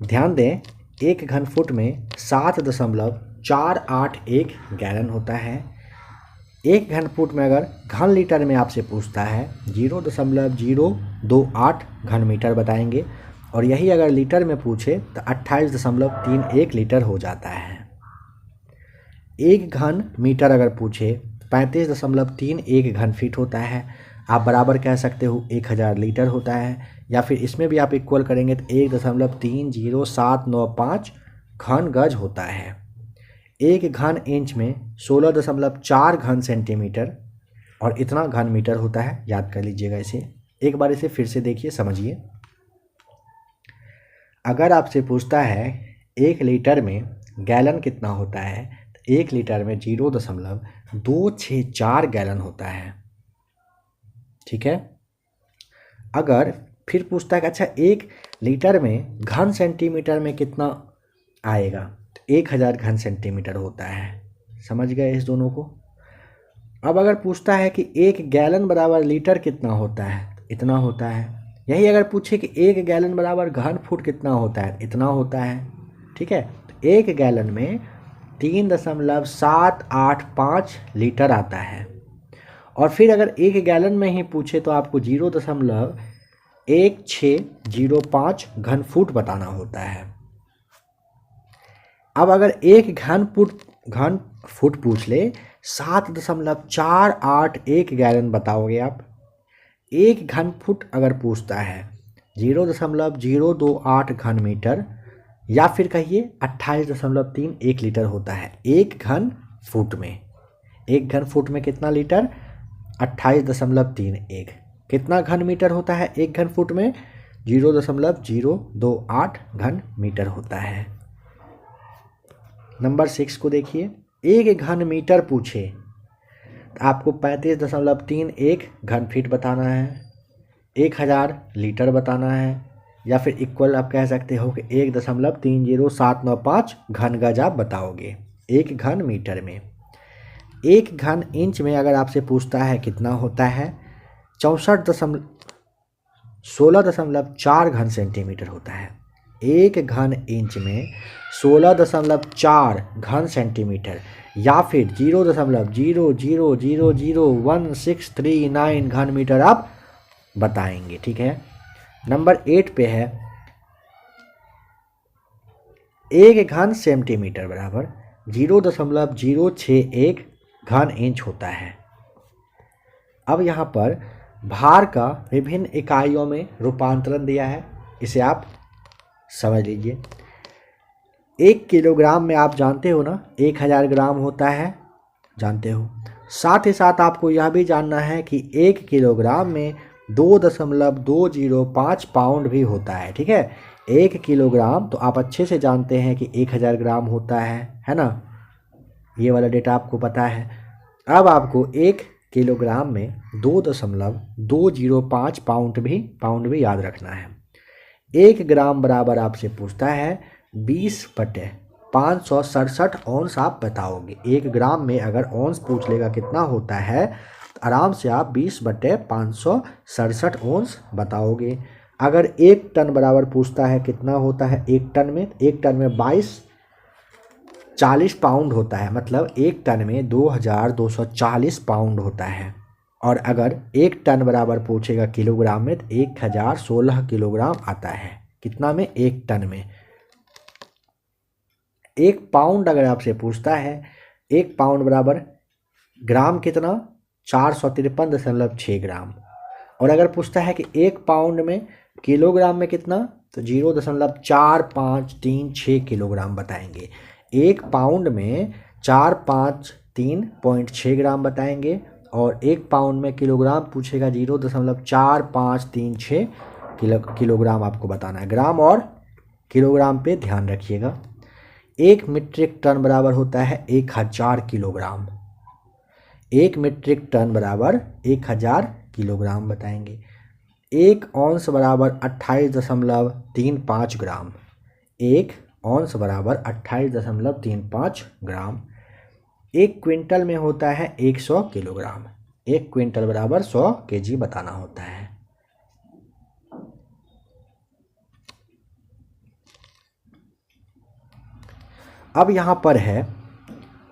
ध्यान दें 1 घन फुट में 7.481 गैलन होता है। 1 घन फुट में अगर घन लीटर में आपसे पूछता है 0.028 घन मीटर बताएंगे, और यही अगर लीटर में पूछे तो 28.31 लीटर हो जाता है। 1 घन मीटर अगर पूछे 35.31 घन फीट होता है। आप बराबर कह सकते हो 1000 लीटर होता है, या फिर इसमें भी आप इक्वल करेंगे तो 1.30795 घन गज होता है। 1 घन इंच में 16.4 घन सेंटीमीटर और इतना घन मीटर होता है। याद कर लीजिएगा इसे, एक बार इसे फिर से देखिए, समझिए। अगर आपसे पूछता है 1 लीटर में गैलन कितना होता है, तो 1 लीटर में 0.264 गैलन होता है। ठीक है, अगर फिर पूछता है कि अच्छा 1 लीटर में घन सेंटीमीटर में कितना आएगा, तो 1000 घन सेंटीमीटर होता है। समझ गए इस दोनों को। अब अगर पूछता है कि 1 गैलन बराबर लीटर कितना होता है, तो इतना होता है। यही अगर पूछे कि 1 गैलन बराबर घन फुट कितना होता है, इतना होता है। ठीक है, तो 1 गैलन में 3.785 लीटर आता है। और फिर अगर 1 गैलन में ही पूछे तो आपको 0.1605 घन फुट बताना होता है। अब अगर 1 घन फुट पूछ ले, 7.481 गैलन बताओगे आप। 1 घन फुट अगर पूछता है 0.028 घन मीटर, या फिर कहिए 28.31 लीटर होता है 1 घन फुट में। 1 घन फुट में कितना लीटर, 28.31। कितना घन मीटर होता है 1 घन फुट में, 0.028 घन मीटर होता है। नंबर 6 को देखिए, 1 घन मीटर पूछे तो आपको 35.31 घन फीट बताना है, 1000 लीटर बताना है, या फिर इक्वल आप कह सकते हो कि 1.30795 घन गज आप बताओगे 1 घन मीटर में। 1 घन इंच में अगर आपसे पूछता है कितना होता है, 16.4 घन सेंटीमीटर होता है। 1 घन इंच में 16.4 घन सेंटीमीटर, या फिर 0.00001639 घन मीटर आप बताएंगे। ठीक है, नंबर 8 पे है, 1 घन सेंटीमीटर बराबर 0.061 घन इंच होता है। अब यहाँ पर भार का विभिन्न इकाइयों में रूपांतरण दिया है, इसे आप समझ लीजिए। 1 किलोग्राम में आप जानते हो ना 1000 ग्राम होता है, जानते हो। साथ ही साथ आपको यह भी जानना है कि 1 किलोग्राम में 2.205 पाउंड भी होता है। ठीक है, 1 किलोग्राम तो आप अच्छे से जानते हैं कि 1000 ग्राम होता है ना, ये वाला डेटा आपको पता है। अब आपको 1 किलोग्राम में 2.205 पाउंड भी याद रखना है। 1 ग्राम बराबर आपसे पूछता है 20/567 औंस आप बताओगे। 1 ग्राम में अगर औंस पूछ लेगा कितना होता है तो आराम से आप 20/567 औंस बताओगे। अगर 1 टन बराबर पूछता है कितना होता है 1 टन में, 1 टन में 40 पाउंड होता है, मतलब 1 टन में 2240 पाउंड होता है। और अगर 1 टन बराबर पूछेगा किलोग्राम में तो 1016 किलोग्राम आता है। कितना में? 1 टन में। 1 पाउंड अगर आपसे पूछता है 1 पाउंड बराबर ग्राम कितना? 453.6 ग्राम। और अगर पूछता है कि 1 पाउंड में किलोग्राम में कितना, तो 0.4536 किलोग्राम बताएंगे। 1 पाउंड में 453.6 ग्राम बताएंगे और 1 पाउंड में किलोग्राम पूछेगा 0.4536 किलोग्राम आपको बताना है। ग्राम और किलोग्राम पे ध्यान रखिएगा। 1 मीट्रिक टन बराबर होता है 1000 किलोग्राम। 1 मीट्रिक टन बराबर 1000 किलोग्राम बताएंगे। 1 औंस बराबर 28.35 ग्राम। 1 औंस बराबर 28.35 ग्राम। 1 क्विंटल में होता है 100 किलोग्राम। 1 क्विंटल बराबर 100 केजी बताना होता है। अब यहाँ पर है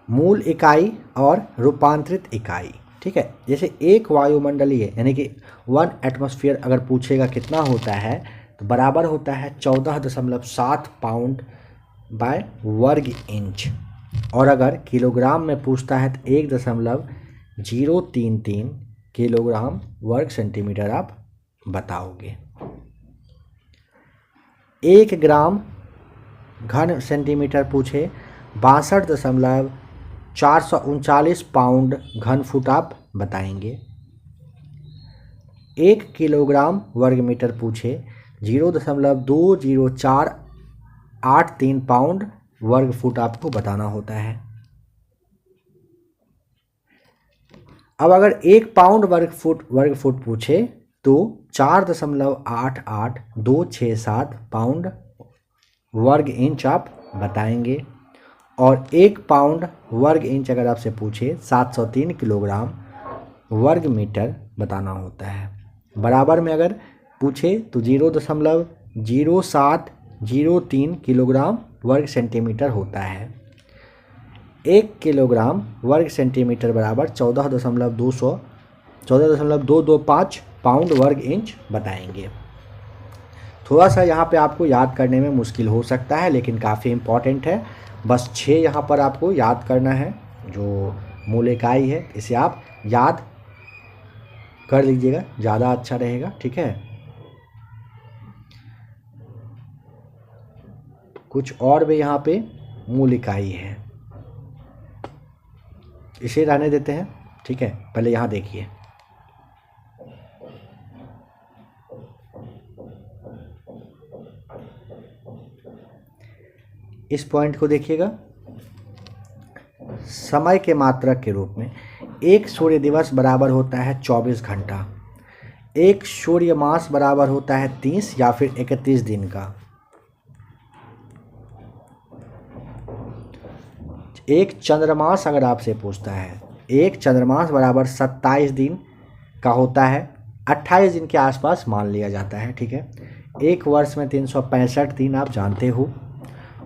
मूल इकाई और रूपांतरित इकाई। ठीक है, जैसे 1 वायुमंडलीय यानी कि 1 एटमॉस्फेयर अगर पूछेगा कितना होता है तो बराबर होता है 14.7 पाउंड बाय वर्ग इंच। और अगर किलोग्राम में पूछता है तो 1.033 किलोग्राम वर्ग सेंटीमीटर आप बताओगे। 1 ग्राम घन सेंटीमीटर पूछे 62.439 पाउंड घन फुट आप बताएंगे। 1 किलोग्राम वर्ग मीटर पूछे 0.20483 पाउंड वर्ग फुट आपको बताना होता है। अब अगर 1 पाउंड वर्ग फुट पूछे तो 4.88267 पाउंड वर्ग इंच आप बताएंगे। और 1 पाउंड वर्ग इंच अगर आपसे पूछे 703 किलोग्राम वर्ग मीटर बताना होता है। बराबर में अगर पूछे तो 0.0703 किलोग्राम वर्ग सेंटीमीटर होता है। 1 किलोग्राम वर्ग सेंटीमीटर बराबर 14.225 पाउंड वर्ग इंच बताएंगे। थोड़ा सा यहाँ पे आपको याद करने में मुश्किल हो सकता है लेकिन काफ़ी इम्पॉर्टेंट है। बस 6 यहाँ पर आपको याद करना है जो मूल इकाई है, इसे आप याद कर लीजिएगा, ज़्यादा अच्छा रहेगा। ठीक है, कुछ और भी यहाँ पे मूल इकाई है, इसे रहने देते हैं। ठीक है, पहले यहाँ देखिए, इस पॉइंट को देखिएगा। समय के मात्रक के रूप में 1 सूर्य दिवस बराबर होता है 24 घंटा। 1 सूर्य मास बराबर होता है 30 या फिर 31 दिन का। 1 चंद्रमास अगर आपसे पूछता है, 1 चंद्रमास बराबर 27 दिन का होता है, 28 दिन के आसपास मान लिया जाता है। ठीक है, 1 वर्ष में 365 दिन आप जानते हो।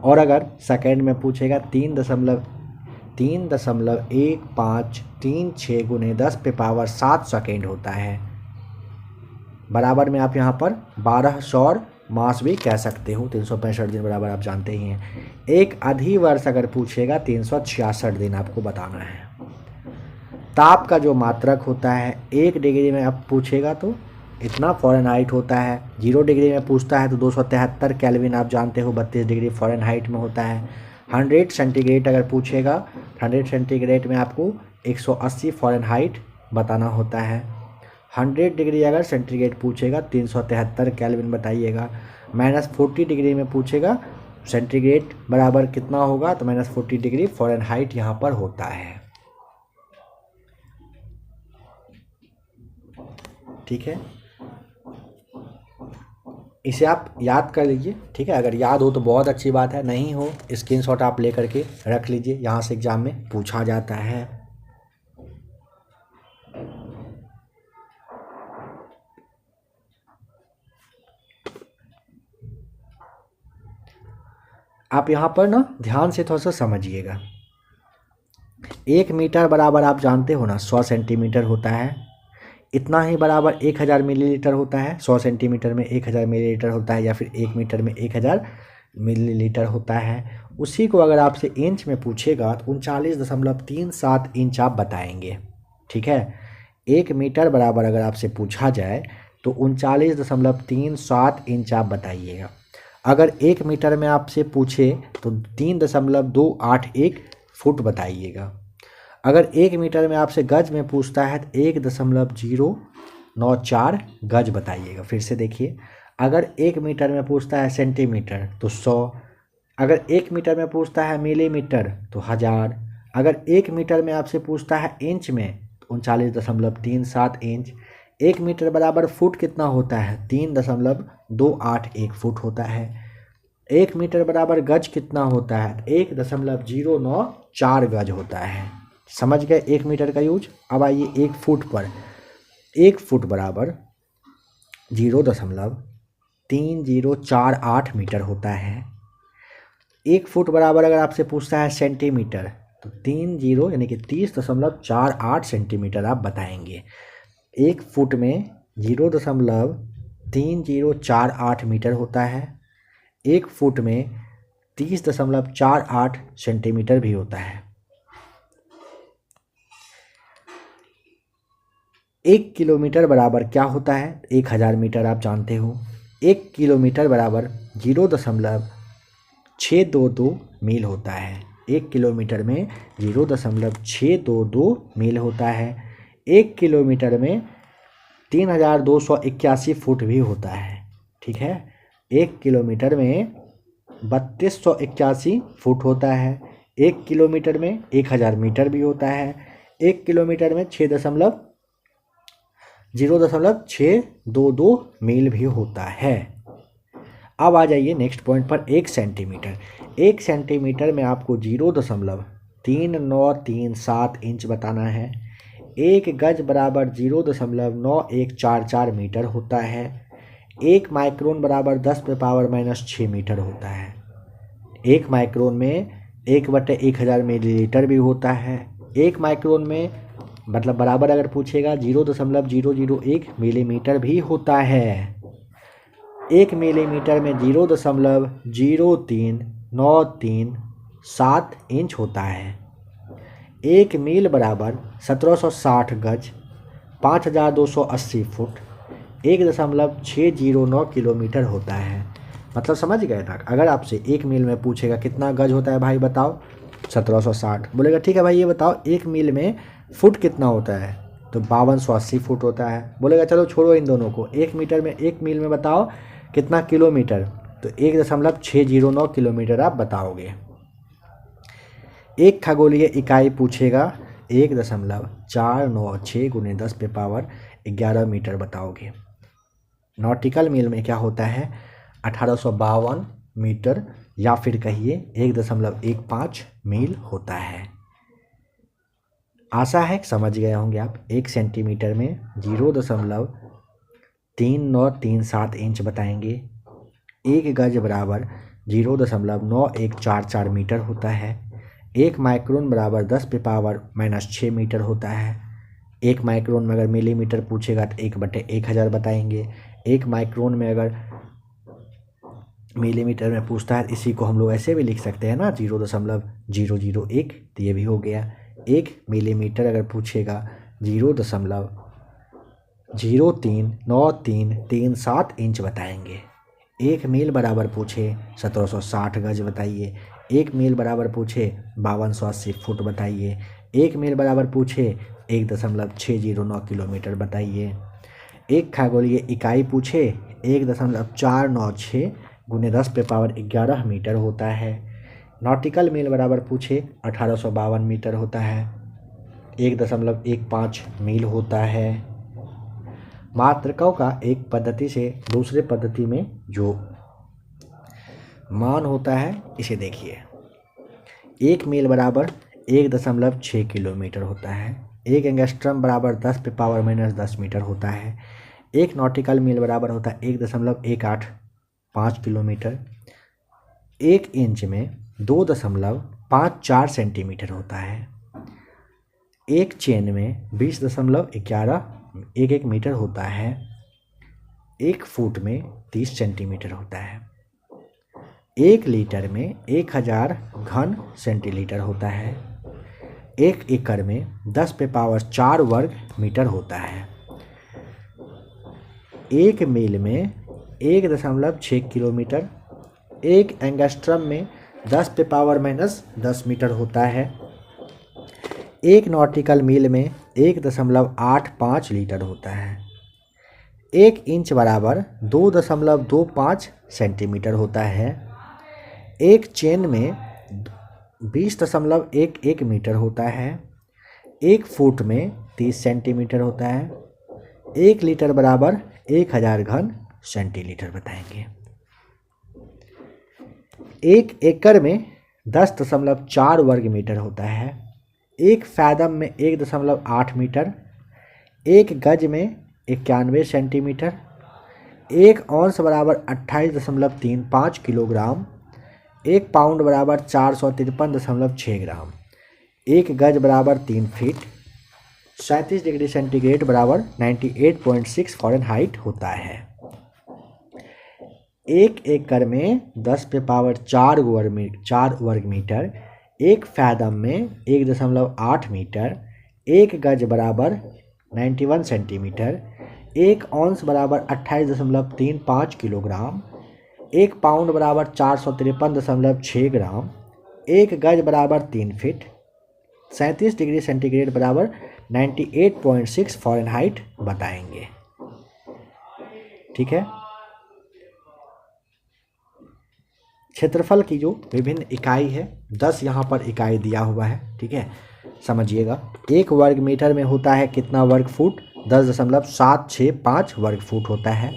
और अगर सेकेंड में पूछेगा 3.1536 गुने 10⁻7 सेकेंड होता है। बराबर में आप यहाँ पर 12 सौर मास भी कह सकते हो। 365 दिन बराबर आप जानते ही हैं। 1 अधिवर्ष अगर पूछेगा 366 दिन आपको बताना है। ताप का जो मात्रक होता है 1 डिग्री में आप पूछेगा तो इतना फ़ारेनहाइट होता है। 0 डिग्री में पूछता है तो 273 केल्विन आप जानते हो, 32 डिग्री फ़ारेनहाइट में होता है। 100 सेंटीग्रेड अगर पूछेगा 100 सेंटीग्रेड में आपको 180 फ़ारेनहाइट बताना होता है। 100 डिग्री अगर सेंटीग्रेड पूछेगा 373 केल्विन बताइएगा। -40 डिग्री में पूछेगा सेंटीग्रेड बराबर कितना होगा तो -40 डिग्री फ़ारेनहाइट यहाँ पर होता है। ठीक है, इसे आप याद कर लीजिए, ठीक है। अगर याद हो तो बहुत अच्छी बात है, नहीं हो स्क्रीनशॉट आप ले करके रख लीजिए, यहाँ से एग्जाम में पूछा जाता है। आप यहाँ पर ना ध्यान से थोड़ा सा समझिएगा। 1 मीटर बराबर आप जानते हो ना 100 सेंटीमीटर होता है। इतना ही बराबर 1000 मिलीलीटर होता है। 100 सेंटीमीटर में 1000 मिलीलीटर होता है, या फिर 1 मीटर में 1000 मिलीलीटर होता है। उसी को अगर आपसे इंच में पूछेगा तो 39.37 इंच आप बताएंगे, ठीक है। 1 मीटर बराबर अगर आपसे पूछा जाए तो 39.37 इंच आप बताइएगा। अगर 1 मीटर में आपसे पूछे तो 3.281 फुट बताइएगा। अगर 1 मीटर में आपसे गज में पूछता है तो 1.094 गज बताइएगा। फिर से देखिए, अगर 1 मीटर में पूछता है सेंटीमीटर तो 100, अगर 1 मीटर में पूछता है मिलीमीटर तो 1000, अगर 1 मीटर में आपसे पूछता है इंच में तो 39.37 इंच। 1 मीटर बराबर फुट कितना होता है? 3.281 फुट होता है। 1 मीटर बराबर गज कितना होता है? 1.094 गज होता है। समझ गए 1 मीटर का यूज। अब आइए 1 फुट पर। 1 फुट बराबर 0.3048 मीटर होता है। 1 फुट बराबर अगर आपसे पूछता है सेंटीमीटर तो 30 यानी कि 30.48 सेंटीमीटर आप बताएंगे। 1 फुट में 0.3048 मीटर होता है। 1 फुट में 30.48 सेंटीमीटर भी होता है। 1 किलोमीटर बराबर क्या होता है? 1000 मीटर आप जानते हो। 1 किलोमीटर बराबर 0.622 मील होता है। 1 किलोमीटर में 0.622 मील होता है। 1 किलोमीटर में 3281 फुट भी होता है, ठीक है। 1 किलोमीटर में 3281 फुट होता है। 1 किलोमीटर में 1000 मीटर भी होता है। 1 किलोमीटर में 0.622 मील भी होता है। अब आ जाइए नेक्स्ट पॉइंट पर। 1 सेंटीमीटर। 1 सेंटीमीटर में आपको 0.3937 इंच बताना है। 1 गज बराबर 0.9144 मीटर होता है। 1 माइक्रोन बराबर 10⁻⁻6 मीटर होता है। 1 माइक्रोन में 1/1000 मिलीलीटर भी होता है। 1 माइक्रोन में मतलब बराबर अगर पूछेगा 0.001 मिलीमीटर भी होता है। 1 मिलीमीटर में 0.03937 इंच होता है। 1 मील बराबर 1760 गज 5280 फुट 1.609 किलोमीटर होता है। मतलब समझ गए ना। अगर आपसे 1 मील में पूछेगा कितना गज होता है भाई बताओ, 1760 बोलेगा, ठीक है भाई ये बताओ 1 मील में फुट कितना होता है, तो 5280 फुट होता है। बोलेगा चलो छोड़ो इन दोनों को, 1 मीटर में 1 मील में बताओ कितना किलोमीटर, तो 1.609 किलोमीटर आप बताओगे। एक खगोलीय इकाई पूछेगा 1.496 गुने 10⁻11 मीटर बताओगे। नॉटिकल मील में क्या होता है? 1852 मीटर, या फिर कहिए 1.15 मील होता है। आशा है समझ गए होंगे आप। 1 सेंटीमीटर में 0.3937 इंच बताएंगे। 1 गज बराबर 0.9144 मीटर होता है। 1 माइक्रोन बराबर 10⁻⁻6 मीटर होता है। 1 माइक्रोन में अगर मिलीमीटर पूछेगा तो 1/1000 बताएंगे। 1 माइक्रोन में अगर मिलीमीटर में पूछता है इसी को हम लोग ऐसे भी लिख सकते हैं ना, 0.001, तो ये भी हो गया। 1 मिलीमीटर अगर पूछेगा 0.03937 इंच बताएंगे। 1 मील बराबर पूछे 1760 गज बताइए। 1 मील बराबर पूछे 5280 फुट बताइए। 1 मील बराबर पूछे 1.609 किलोमीटर बताइए। 1 खगोलीय इकाई पूछे 1.496 गुने 10⁻11 मीटर होता है। नॉटिकल मील बराबर पूछे 1852 मीटर होता है। 1.15 मील होता है। मात्रकों का एक पद्धति से दूसरे पद्धति में जो मान होता है इसे देखिए। 1 मील बराबर 1.6 किलोमीटर होता है। 1 एंगस्ट्रम बराबर 10⁻⁻10 मीटर होता है। 1 नॉटिकल मील बराबर होता है 1.185 किलोमीटर। 1 इंच में 2.54 सेंटीमीटर होता है। 1 चेन में 20.11 मीटर होता है। 1 फुट में 30 सेंटीमीटर होता है। 1 लीटर में 1000 घन सेंटीलीटर होता है। 1 एकड़ में 10⁻4 वर्ग मीटर होता है। 1 मील में 1.6 किलोमीटर। 1 एंगस्ट्रम में 10⁻⁻10 मीटर होता है। 1 नॉटिकल मील में 1.85 लीटर होता है। 1 इंच बराबर 2.25 सेंटीमीटर होता है। 1 चेन में 20.11 मीटर होता है। 1 फुट में 30 सेंटीमीटर होता है। 1 लीटर बराबर 1000 घन सेंटीलीटर बताएंगे। 1 एकड़ में 10.4 वर्ग मीटर होता है। 1 फैदम में 1.8 मीटर। 1 गज में 91 सेंटीमीटर। 1 औंस बराबर 28.35 किलोग्राम। 1 पाउंड बराबर 453.6 ग्राम। 1 गज बराबर 3 फीट। 37 डिग्री सेंटीग्रेड बराबर 98.6 फ़ारेनहाइट होता है। 1 एकड़ में 10⁻4 वर्ग मीटर। 1 फैदम में 1.8 मीटर। 1 गज बराबर 91 सेंटीमीटर। 1 औंस बराबर 28.35 किलोग्राम। 1 पाउंड बराबर 453.6 ग्राम। 1 गज बराबर 3 फीट। 37 डिग्री सेंटीग्रेड बराबर 98.6 फ़ारेनहाइट बताएंगे। ठीक है। क्षेत्रफल की जो विभिन्न इकाई है 10 यहाँ पर इकाई दिया हुआ है। ठीक है, समझिएगा। 1 वर्ग मीटर में होता है कितना वर्ग फुट? 10.765 वर्ग फुट होता है।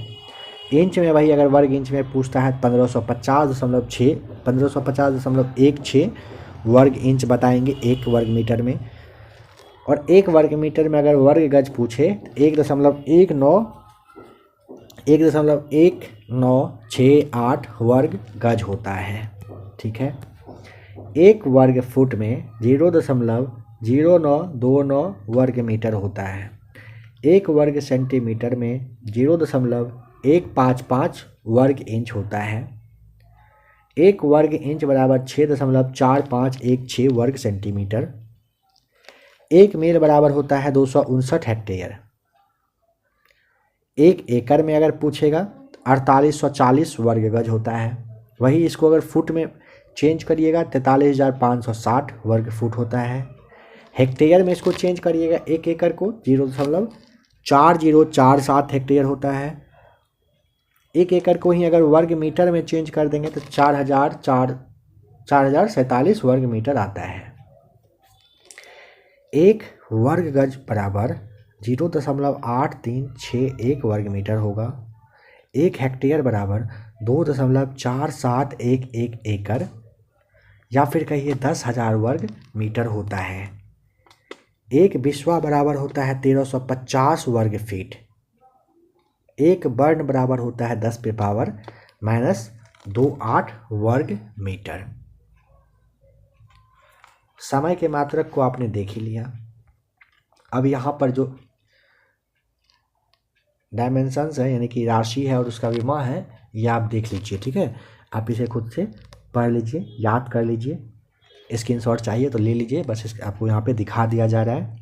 इंच में भाई अगर वर्ग इंच में पूछता है 1550.16 वर्ग इंच बताएंगे 1 वर्ग मीटर में। और 1 वर्ग मीटर में अगर वर्ग गज पूछे तो 1.1968 वर्ग गज होता है। ठीक है। 1 वर्ग फुट में 0.0929 वर्ग मीटर होता है। 1 वर्ग सेंटीमीटर में 0.155 वर्ग इंच होता है। 1 वर्ग इंच बराबर 6.4516 वर्ग सेंटीमीटर। 1 मील बराबर होता है 259 हेक्टेयर। 1 एकड़ में अगर पूछेगा 4840 वर्ग गज होता है। वही इसको अगर फुट में चेंज करिएगा 43,560 वर्ग फुट होता है। हेक्टेयर में इसको चेंज करिएगा 1 एकड़ को 0.4047 हेक्टेयर होता है। 1 एकड़ को ही अगर वर्ग मीटर में चेंज कर देंगे तो 4047 वर्ग मीटर आता है। 1 वर्ग गज बराबर 0.8361 वर्ग मीटर होगा। 1 हेक्टेयर बराबर 2.4711 एकड़ या फिर कहिए 10,000 वर्ग मीटर होता है। 1 बिस्वा बराबर होता है 1350 वर्ग फीट। 1 बर्न बराबर होता है 10⁻⁻28 वर्ग मीटर। समय के मात्रक को आपने देख ही लिया। अब यहाँ पर जो डायमेंशंस है यानी कि राशि है और उसका विमा है ये आप देख लीजिए। ठीक है, आप इसे खुद से पढ़ लीजिए, याद कर लीजिए। स्क्रीनशॉट चाहिए तो ले लीजिए, बस आपको यहाँ पे दिखा दिया जा रहा है।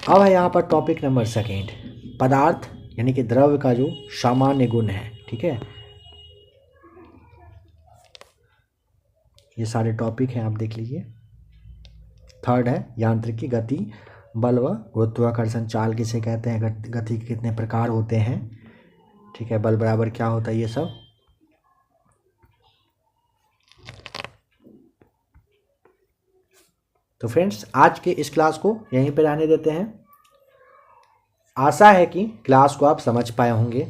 अब है यहाँ पर टॉपिक नंबर 2, पदार्थ यानी कि द्रव्य का जो सामान्य गुण है। ठीक है, ये सारे टॉपिक हैं, आप देख लीजिए। 3rd है यांत्रिकी, गति, बल व गुरुत्वाकर्षण चाल किसे कहते हैं, गति के कितने प्रकार होते हैं, ठीक है, बल बराबर क्या होता है ये सब। तो फ्रेंड्स आज के इस क्लास को यहीं पे रहने देते हैं। आशा है कि क्लास को आप समझ पाए होंगे।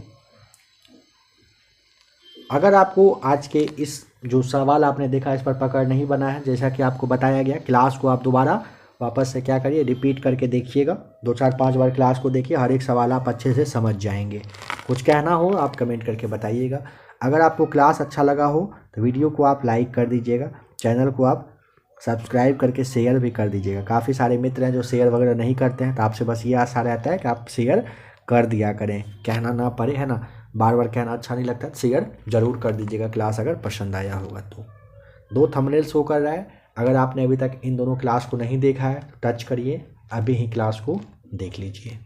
अगर आपको आज के इस जो सवाल आपने देखा इस पर पकड़ नहीं बना है, जैसा कि आपको बताया गया, क्लास को आप दोबारा वापस से क्या करिए, रिपीट करके देखिएगा। 2 4 5 बार क्लास को देखिए, हर एक सवाल आप अच्छे से समझ जाएंगे। कुछ कहना हो आप कमेंट करके बताइएगा। अगर आपको क्लास अच्छा लगा हो तो वीडियो को आप लाइक कर दीजिएगा, चैनल को आप सब्सक्राइब करके शेयर भी कर दीजिएगा। काफ़ी सारे मित्र हैं जो शेयर वगैरह नहीं करते हैं, तो आपसे बस ये आशा रहता है कि आप शेयर कर दिया करें, कहना ना पड़े, है ना। बार बार कहना अच्छा नहीं लगता, शेयर ज़रूर कर दीजिएगा क्लास अगर पसंद आया होगा तो। 2 थंबनेल शो कर रहा है, अगर आपने अभी तक इन दोनों क्लास को नहीं देखा है तो टच करिए, अभी ही क्लास को देख लीजिए।